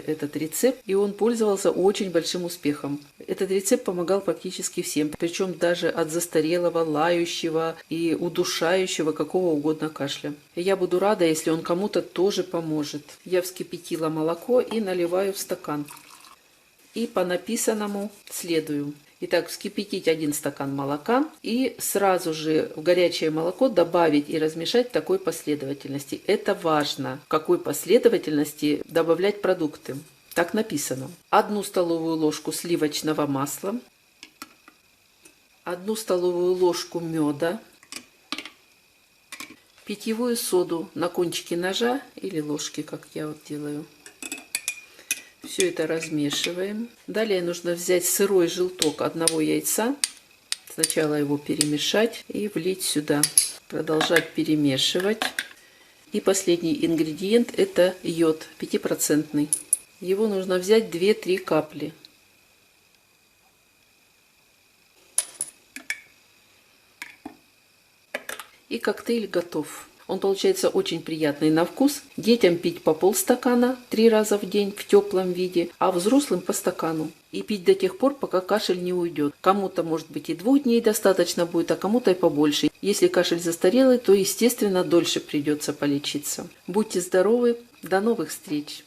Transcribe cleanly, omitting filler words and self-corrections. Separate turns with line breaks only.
этот рецепт, и он пользовался очень большим успехом. Этот рецепт помогал практически всем, причем даже от застарелого, лающего и удушающего какого угодно кашля. И я буду рада, если он кому-то тоже поможет. Я вскипятила молоко и наливаю в стакан. И по написанному следую. Итак, вскипятить 1 стакан молока и сразу же в горячее молоко добавить и размешать в такой последовательности. Это важно, в какой последовательности добавлять продукты. Так написано. 1 столовую ложку сливочного масла, 1 столовую ложку меда, питьевую соду на кончике ножа или ложки, как я вот делаю. Все это размешиваем. Далее нужно взять сырой желток 1 яйца. Сначала его перемешать и влить сюда. Продолжать перемешивать. И последний ингредиент — это йод 5%. Его нужно взять 2-3 капли. И коктейль готов. Он получается очень приятный на вкус. Детям пить по полстакана 3 раза в день в теплом виде, а взрослым по стакану. И пить до тех пор, пока кашель не уйдет. Кому-то, может быть, и 2 дней достаточно будет, а кому-то и побольше. Если кашель застарелый, то, естественно, дольше придется полечиться. Будьте здоровы, до новых встреч!